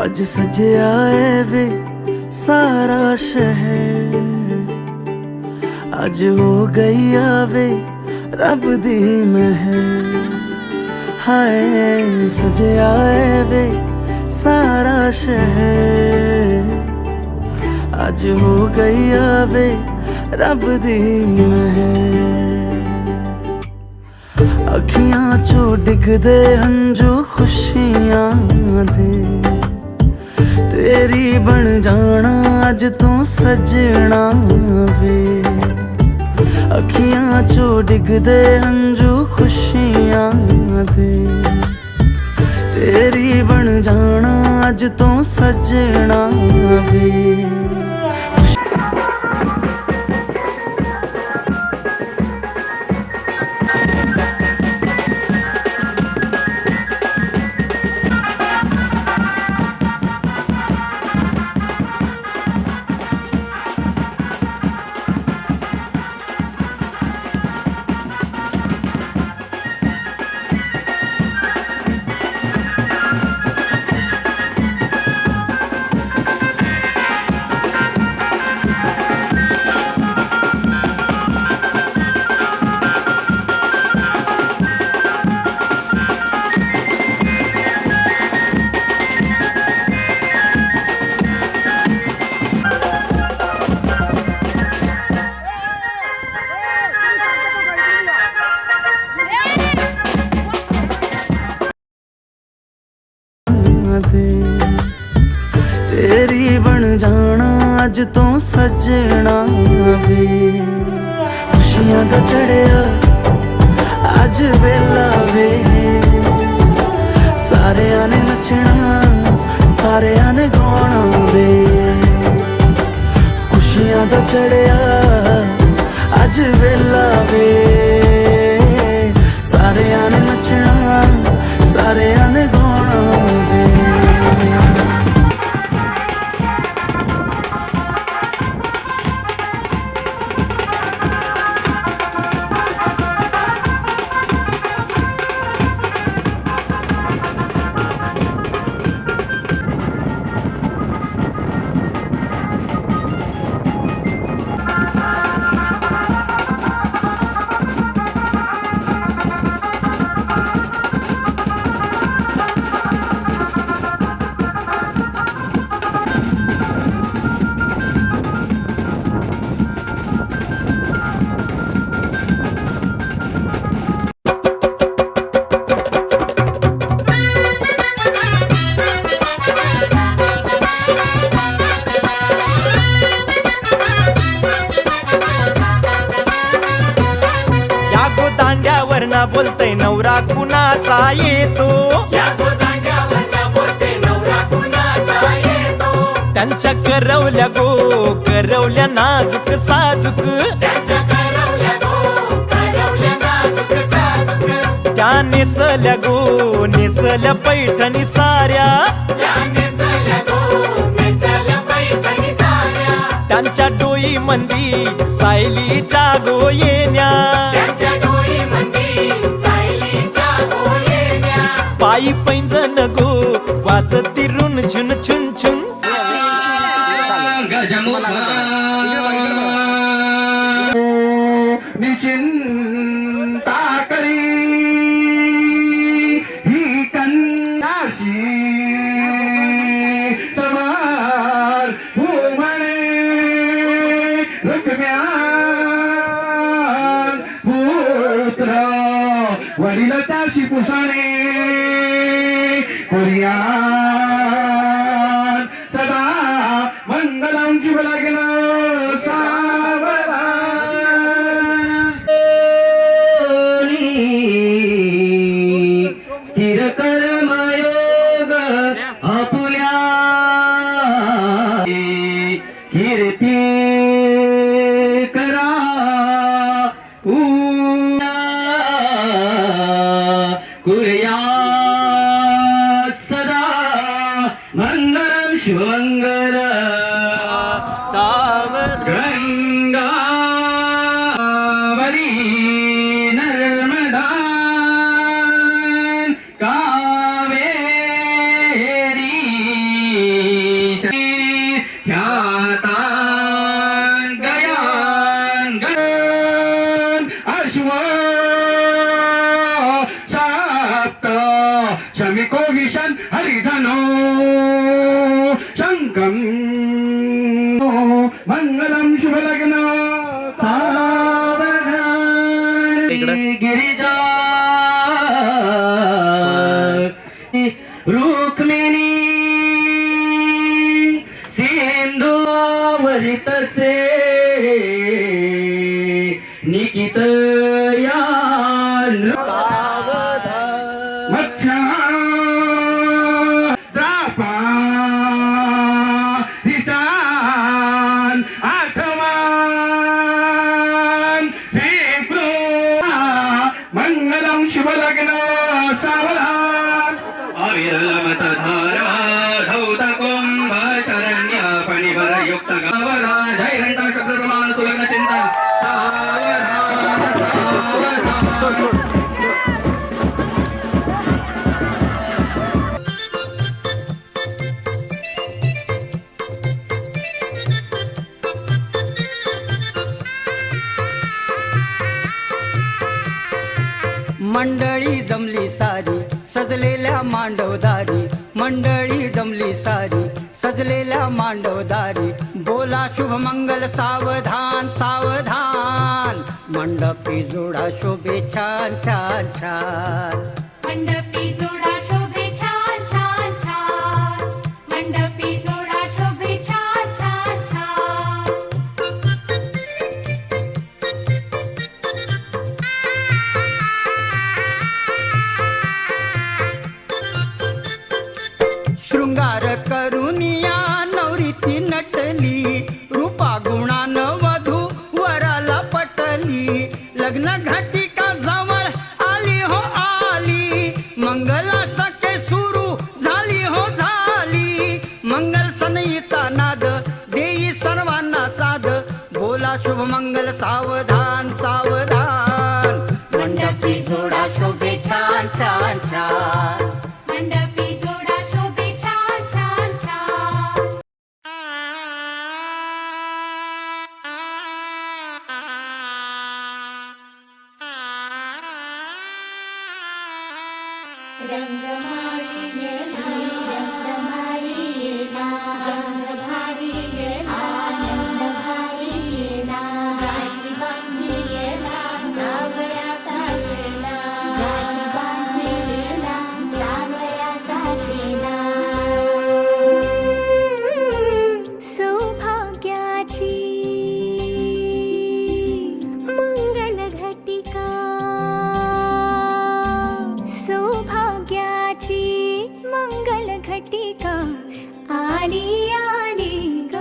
आज सजया है वे सारा शहर, आज हो गई आवे रब दी महर। हाय सजया है वे सारा शहर, आज हो गई आवे रब दी महर। अखियां चो डिगदे हंजू खुशियां दे, तेरी बन जाना अज तू सजना वे। अखियां चो डिगदे हंजू खुशियां दे, तेरी बन जाना अज तू सजना वे। तेरी बन जाना अज तू सजना वे। खुशियां दा चढ़िया अज वेला वे, सारेयां ने नचना सारेयां ने गाना वे। खुशियां दा चढ़िया अज वेला वे, सारेयां ने नचना सारेयां ने गाना वे। बोलतय नवरा कुणाचा येतो, त्यांच्या करवल्या गो करवल्या नाजूक साजूक, त्या नेसल्या गो नेसल्या पैठणी साऱ्या, त्यांच्या डोई मंदी सायलीच्या गो येण्या, पायी पैंजण गो वाजती रुन झुन छुन छुन। निचिंता करी ही कन्यासी समार भूमणे रुक्म्यान पुत्र वडील त्याशी पुसणे कुर्यान सदा मंगलम शुभ लग्न स्थिर कर्मयोग आपुल्या कीर्ती करा कुर्या सदा मंगलम शुभमंगल गंगा नर्मदा कावेरी इकडं. गिरिजा रुक्मिणी सिंधुवरी तसे निकित यान मच्छा द्रापा तिचान आठवण श्रीकृ मंगलम शुभलग्न सावधान अविरलमतधारा धौत कुंभ शरण्य फणिभर युक्त गावधान जय घंटा शब्द प्रमाण सुलग्न चिंतन सावधान सावधान मंडळी जमली सारी सजलेल्या मांडवदारी मंडळी जमली सारी सजलेल्या मांडवदारी बोला शुभ मंगल सावधान सावधान मंडपी जोडा शोभे छान छान छान मंडपी जोडा शोभे छान छान छान मंडपी जोडा शोभे छान छान छान शृंगार करुनिया नवरीती नटली रूपा गुणान वधू वराला पटली लग्न घटिका जवळ आली हो आली मंगला सके सुरू झाली हो झाली मंगल सनईचा नाद देई सर्वांना साध बोला शुभ मंगल सावधान सावधान मंडपी जोडा शोभे छान छान छान मंडपी जोडा शोभे छान छान छान सौभाग्याची मंगल घटिका सौभाग्याची मंगल घटिका आली आली ग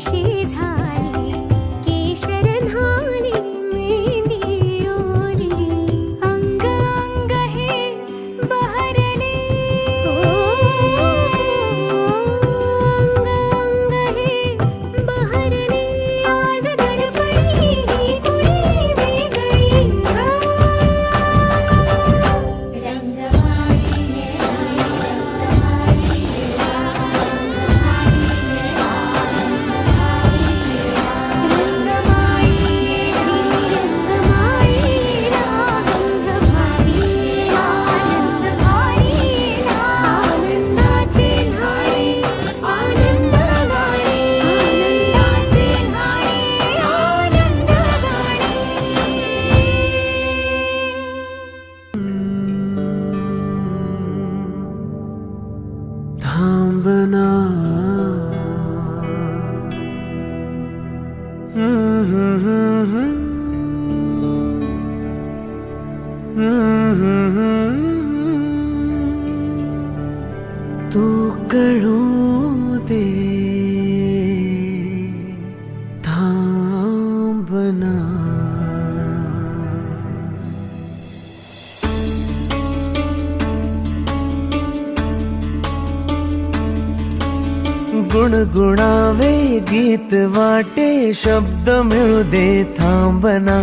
कशी झाली केशर न्हाणी मेहंदी ओली अंग अंग हे बहरले अंग अंग हे बहरले आज दडपणी ही कुणी वेगळी रंगमाळी श्री रंगमाळीला गंध भारी आनंद भारी आनंदाचे न्हाणे आनंद गाणे आनंदाचे न्हाणे आनंद थांबना तू कळू दे थांबना गुणगुणावे गीत वाटे शब्द मिळू दे थांबना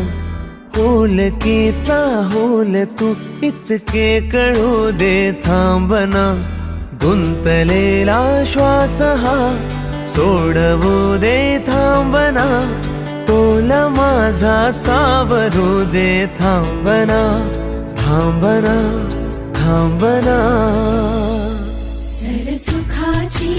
होलकीचा होल तू इतके कळू दे थांबना गुंतलेला श्वास हा सोडवू दे थांबना तोल माझा सावरू दे थांबना थांबना थांबना सरसुखाची